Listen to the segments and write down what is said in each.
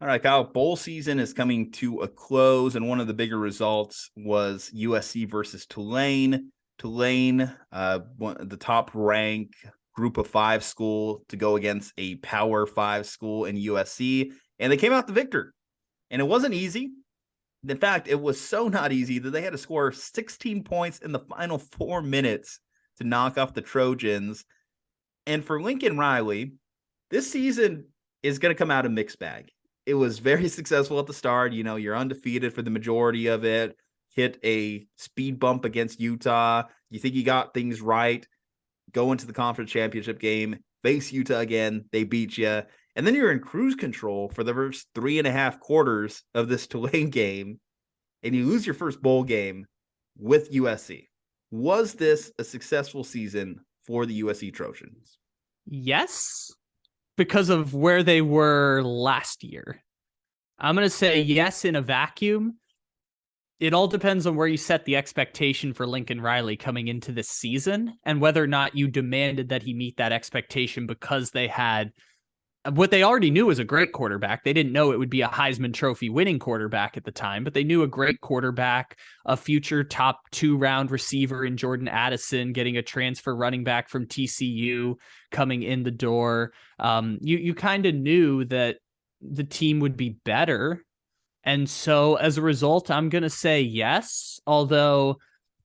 All right, Kyle, bowl season is coming to a close, and one of the bigger results was USC versus Tulane. Tulane, the top rank group of five school to go against a power five school in USC, and they came out the victor. And it wasn't easy. In fact, it was so not easy that they had to score 16 points in the final 4 minutes to knock off the Trojans. And for Lincoln Riley, this season is going to come out a mixed bag. It was very successful at the start. You know, you're undefeated for the majority of it. Hit a speed bump against Utah. You think you got things right. Go into the conference championship game. Face Utah again. They beat you. And then you're in cruise control for the first 3.5 quarters of this Tulane game. And you lose your first bowl game with USC. Was this a successful season for the USC Trojans? Yes, because of where they were last year. I'm going to say yes in a vacuum. It all depends on where you set the expectation for Lincoln Riley coming into this season and whether or not you demanded that he meet that expectation because they had what they already knew was a great quarterback. They didn't know it would be a Heisman Trophy winning quarterback at the time, but they knew a great quarterback, a future top 2-round receiver in Jordan Addison, getting a transfer running back from TCU coming in the door. You kind of knew that the team would be better. And so as a result, I'm going to say yes, although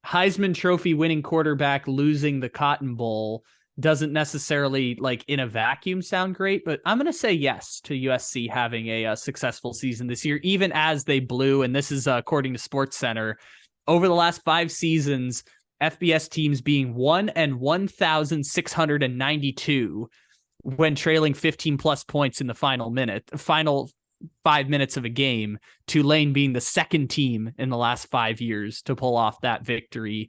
Heisman Trophy winning quarterback losing the Cotton Bowl doesn't necessarily, like, in a vacuum sound great, but I'm going to say yes to USC having a successful season this year, even as they blew, and this is according to SportsCenter, over the last 5 seasons, FBS teams being 1,692 when trailing 15 plus points in the final 5 minutes of a game, Tulane being the second team in the last 5 years to pull off that victory.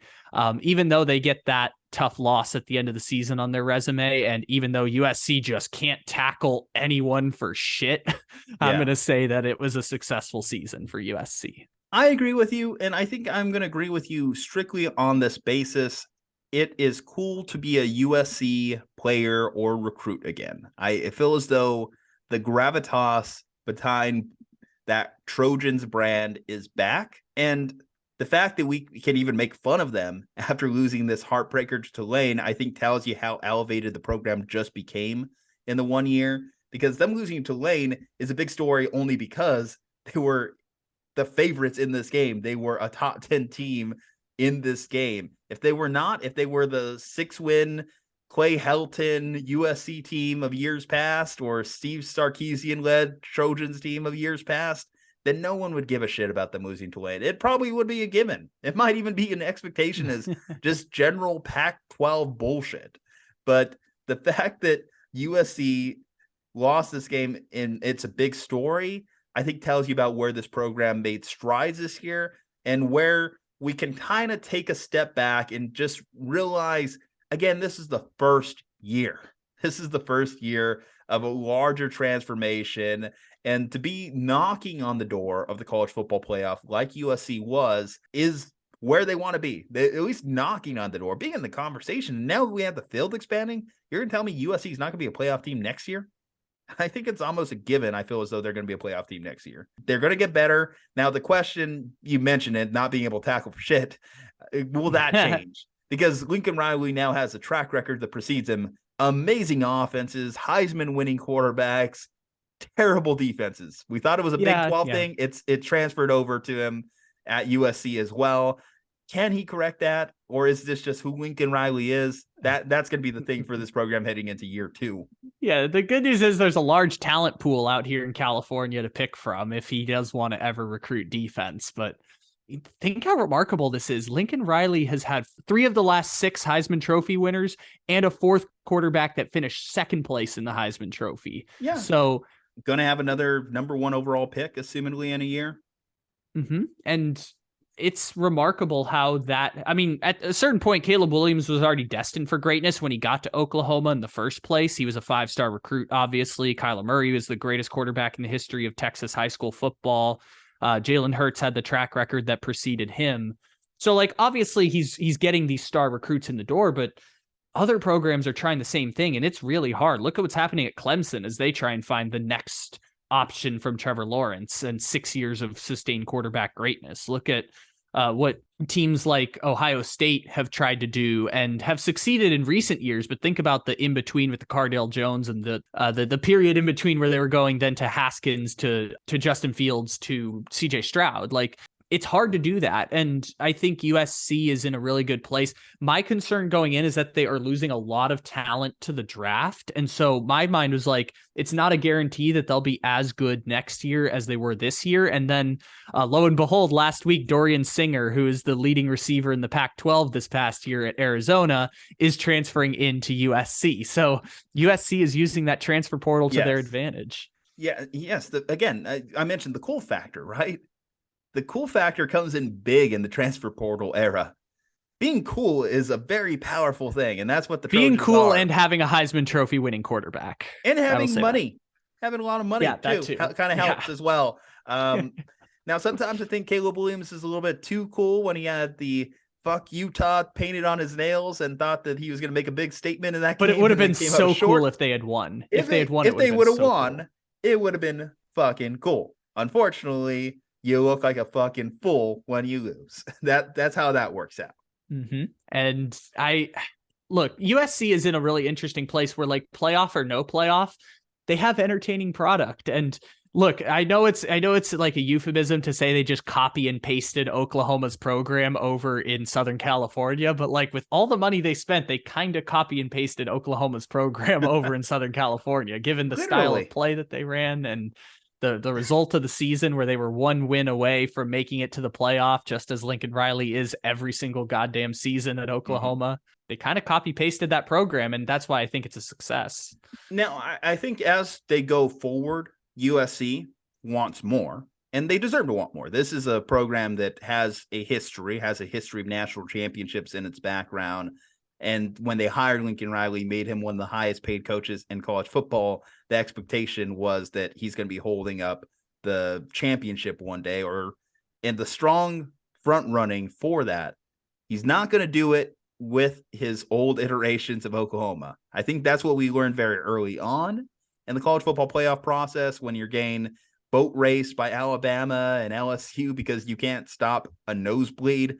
Even though they get that tough loss at the end of the season on their resume, and even though USC just can't tackle anyone for shit, I'm going to say that it was a successful season for USC. I agree with you, and I think I'm going to agree with you strictly on this basis. It is cool to be a USC player or recruit again. I feel as though the gravitas behind that Trojans brand is back, and the fact that we can even make fun of them after losing this heartbreaker to Tulane, I think tells you how elevated the program just became in the 1 year, because them losing to Tulane is a big story only because they were the favorites in this game. They were a top 10 team in this game. If they were the 6-win Clay Helton USC team of years past, or Steve Sarkisian-led Trojans team of years past, then no one would give a shit about them losing to Tulane. It probably would be a given. It might even be an expectation as just general Pac-12 bullshit. But the fact that USC lost this game, and it's a big story, I think tells you about where this program made strides this year and where we can kind of take a step back and just realize, again, this is the first year. This is the first year of a larger transformation, and to be knocking on the door of the college football playoff like USC is where they want to be. They're at least knocking on the door, being in the conversation. Now that we have the field expanding, you're going to tell me USC is not going to be a playoff team next year? I think it's almost a given. I feel as though they're going to be a playoff team next year. They're going to get better. Now, the question, you mentioned it, not being able to tackle for shit, will that change? Because Lincoln Riley now has a track record that precedes him. Amazing offenses, Heisman winning quarterbacks, terrible defenses. We thought it was a Big 12 thing. It transferred over to him at USC as well. Can he correct that? Or is this just who Lincoln Riley is? That's going to be the thing for this program heading into year 2. Yeah, the good news is there's a large talent pool out here in California to pick from if he does want to ever recruit defense. But think how remarkable this is. Lincoln Riley has had 3 of the last 6 Heisman Trophy winners and a 4th quarterback that finished 2nd place in the Heisman Trophy. Yeah. So going to have another number 1 overall pick, assumedly, in a year. Mm-hmm. And it's remarkable how that, I mean, at a certain point, Caleb Williams was already destined for greatness when he got to Oklahoma in the first place. He was a 5-star recruit, obviously. Kyler Murray was the greatest quarterback in the history of Texas high school football. Jalen Hurts had the track record that preceded him. So, like, obviously he's getting these star recruits in the door, but other programs are trying the same thing, and it's really hard. Look at what's happening at Clemson as they try and find the next option from Trevor Lawrence and 6 years of sustained quarterback greatness. Look at what teams like Ohio State have tried to do and have succeeded in recent years. But think about the in between with the Cardale Jones and the period in between where they were going then to Haskins to Justin Fields to CJ Stroud. Like, it's hard to do that. And I think USC is in a really good place. My concern going in is that they are losing a lot of talent to the draft. And so my mind was like, it's not a guarantee that they'll be as good next year as they were this year. And then lo and behold, last week, Dorian Singer, who is the leading receiver in the Pac-12 this past year at Arizona, is transferring into USC. So USC is using that transfer portal to their advantage. Yeah. Yes. Again, I mentioned the cool factor, right? The cool factor comes in big in the transfer portal era. Being cool is a very powerful thing, and that's what the being Trojans cool are. And having a Heisman Trophy winning quarterback and having money, having a lot of money too. Kind of helps as well. Now sometimes I think Caleb Williams is a little bit too cool when he had the "fuck Utah" painted on his nails and thought that he was going to make a big statement in that game. But it would have been so cool if they had won. If they would have won, it would have been fucking cool. Unfortunately, you look like a fucking fool when you lose. That's how that works out. Mm-hmm. And look, USC is in a really interesting place where, like, playoff or no playoff, they have entertaining product. And look, I know it's like a euphemism to say they just copy and pasted Oklahoma's program over in Southern California, but like with all the money they spent, they kind of copy and pasted Oklahoma's program over in Southern California, given the style of play that they ran and the result of the season where they were one win away from making it to the playoff, just as Lincoln Riley is every single goddamn season at Oklahoma. Mm-hmm. They kind of copy pasted that program, and that's why I think it's a success. Now, I think as they go forward, USC wants more, and they deserve to want more. This is a program that has a history of national championships in its background. And when they hired Lincoln Riley, made him one of the highest paid coaches in college football, the expectation was that he's going to be holding up the championship one day, or in the strong front running for that. He's not going to do it with his old iterations of Oklahoma. I think that's what we learned very early on in the college football playoff process, when you're getting boat raced by Alabama and LSU because you can't stop a nosebleed.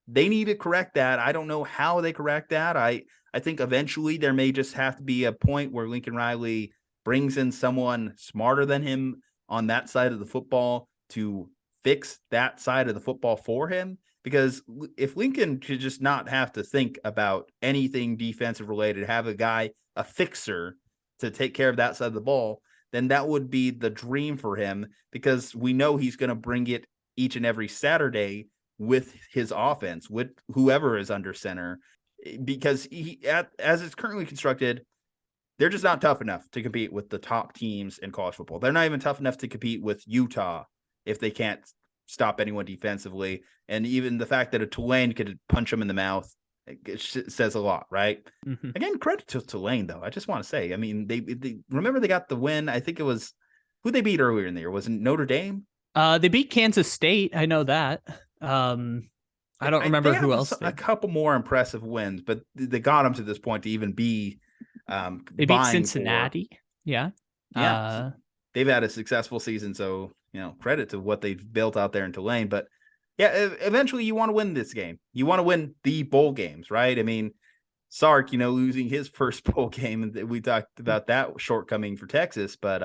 They need to correct that. I don't know how they correct that. I think eventually there may just have to be a point where Lincoln Riley brings in someone smarter than him on that side of the football to fix that side of the football for him. Because if Lincoln could just not have to think about anything defensive related, have a guy, a fixer to take care of that side of the ball, then that would be the dream for him, because we know he's going to bring it each and every Saturday with his offense, with whoever is under center, because as it's currently constructed, they're just not tough enough to compete with the top teams in college football. They're not even tough enough to compete with Utah if they can't stop anyone defensively. And even the fact that a Tulane could punch them in the mouth, it says a lot, right? Mm-hmm. Again, credit to Tulane, though. I just want to say, I mean, they remember they got the win. I think it was who they beat earlier in the year. Was it Notre Dame? They beat Kansas State. I know that. I don't remember who else. A couple more impressive wins, but they got them to this point to even be. They beat Cincinnati. Yeah. They've had a successful season, so credit to what they've built out there in Tulane. But yeah, eventually you want to win this game. You want to win the bowl games, right? I mean, Sark, losing his first bowl game, and we talked about that shortcoming for Texas, but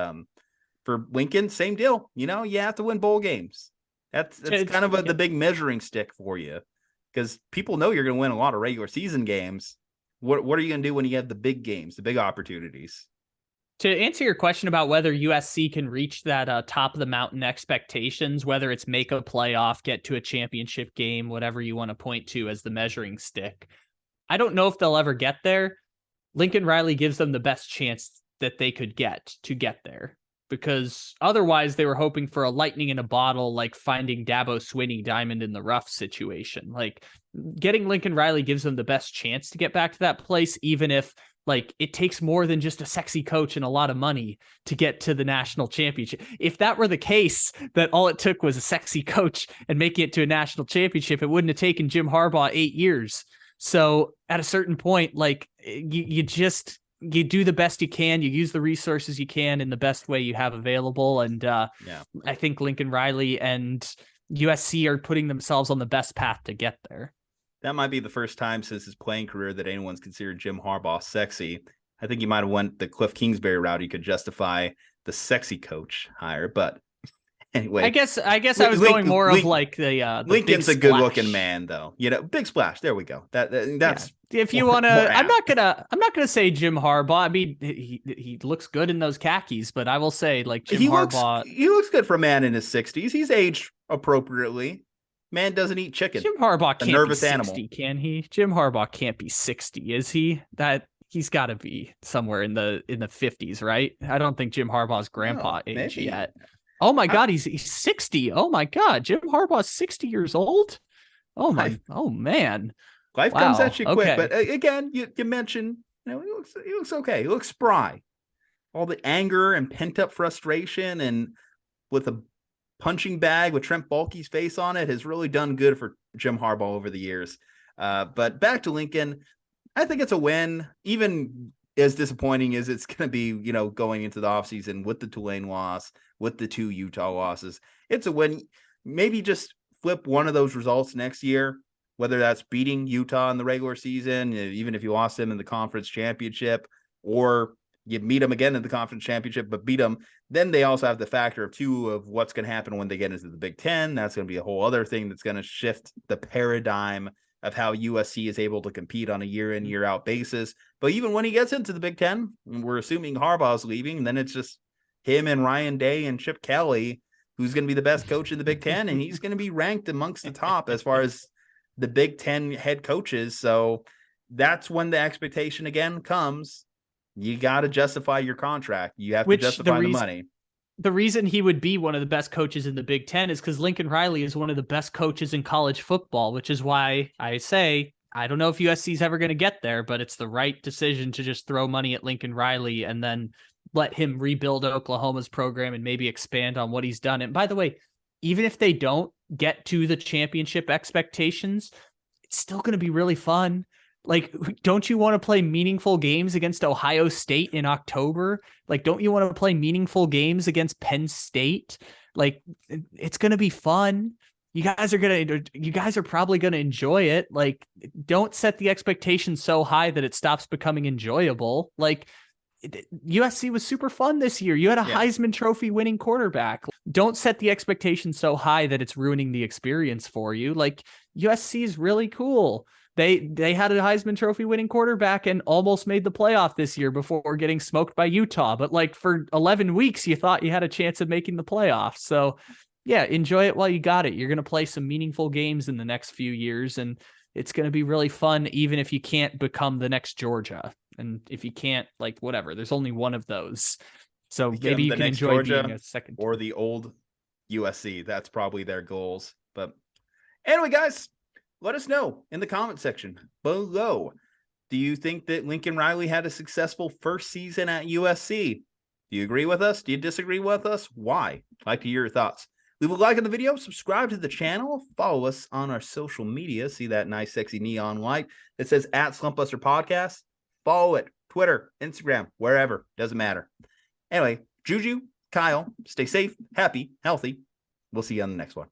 for Lincoln, same deal. You have to win bowl games. That's kind of the big measuring stick for you, because people know you're going to win a lot of regular season games. What are you going to do when you have the big games, the big opportunities? To answer your question about whether USC can reach that top of the mountain expectations, whether it's make a playoff, get to a championship game, whatever you want to point to as the measuring stick, I don't know if they'll ever get there. Lincoln Riley gives them the best chance that they could get there, because otherwise they were hoping for a lightning in a bottle, like finding Dabo Swinney diamond in the rough situation. Like, getting Lincoln Riley gives them the best chance to get back to that place, even if it takes more than just a sexy coach and a lot of money to get to the national championship. If that were the case, that all it took was a sexy coach and making it to a national championship, it wouldn't have taken Jim Harbaugh 8 years. So at a certain point, you just you do the best you can. You use the resources you can in the best way you have available. And I think Lincoln Riley and USC are putting themselves on the best path to get there. That might be the first time since his playing career that anyone's considered Jim Harbaugh sexy. I think he might have went the Cliff Kingsbury route. He could justify the sexy coach hire, but anyway, I guess I was going more of like the Lincoln's a good looking man, though. Big splash. There we go. That's if you want to. I'm not gonna say Jim Harbaugh. I mean, he looks good in those khakis, but I will say like Jim Harbaugh. He looks good for a man in his 60s. He's aged appropriately. Man doesn't eat chicken. Jim Harbaugh can't nervous be 60, animal. Can he? Jim Harbaugh can't be 60, is he? That he's got to be somewhere in the 50s, right? I don't think Jim Harbaugh's grandpa age yet. Oh my God, he's 60. Oh my God, Jim Harbaugh's 60 years old. Oh man, life comes at you quick. But again, you mentioned, he looks okay. He looks spry. All the anger and pent up frustration, and with a punching bag with Trent Baalke's face on it, has really done good for Jim Harbaugh over the years. But back to Lincoln, I think it's a win, even as disappointing as it's going to be, going into the offseason with the Tulane loss, with the 2 Utah losses. It's a win. Maybe just flip one of those results next year, whether that's beating Utah in the regular season, even if you lost them in the conference championship, or you meet them again in the conference championship, but beat them. Then they also have the factor of what's going to happen when they get into the Big Ten. That's going to be a whole other thing that's going to shift the paradigm of how USC is able to compete on a year in, year out basis. But even when he gets into the Big Ten, we're assuming Harbaugh's leaving, and then it's just him and Ryan Day and Chip Kelly, who's going to be the best coach in the Big Ten. And he's going to be ranked amongst the top as far as the Big Ten head coaches. So that's when the expectation again comes. You got to justify your contract. You have to justify the money. The reason he would be one of the best coaches in the Big Ten is because Lincoln Riley is one of the best coaches in college football, which is why I say, I don't know if USC is ever going to get there, but it's the right decision to just throw money at Lincoln Riley and then let him rebuild Oklahoma's program and maybe expand on what he's done. And by the way, even if they don't get to the championship expectations, it's still going to be really fun. Like, don't you want to play meaningful games against Ohio State in October? Like, don't you want to play meaningful games against Penn State? Like, it's going to be fun. You guys are probably going to enjoy it. Like, don't set the expectations so high that it stops becoming enjoyable. Like, USC was super fun this year. You had a Heisman Trophy winning quarterback. Don't set the expectation so high that it's ruining the experience for you. Like, USC is really cool. They had a Heisman Trophy winning quarterback and almost made the playoff this year before getting smoked by Utah. But like for 11 weeks, you thought you had a chance of making the playoffs. So yeah, enjoy it while you got it. You're going to play some meaningful games in the next few years, and it's going to be really fun, even if you can't become the next Georgia. And if you can't, like, whatever, there's only one of those. So maybe you can enjoy Georgia being a second. Or the old USC. That's probably their goals. But anyway, guys, let us know in the comment section below. Do you think that Lincoln Riley had a successful first season at USC? Do you agree with us? Do you disagree with us? Why? I'd like to hear your thoughts. Leave a like on the video, subscribe to the channel, follow us on our social media. See that nice, sexy neon light that says @Slumpbuster Podcast. Follow it. Twitter, Instagram, wherever. Doesn't matter. Anyway, Juju, Kyle, stay safe, happy, healthy. We'll see you on the next one.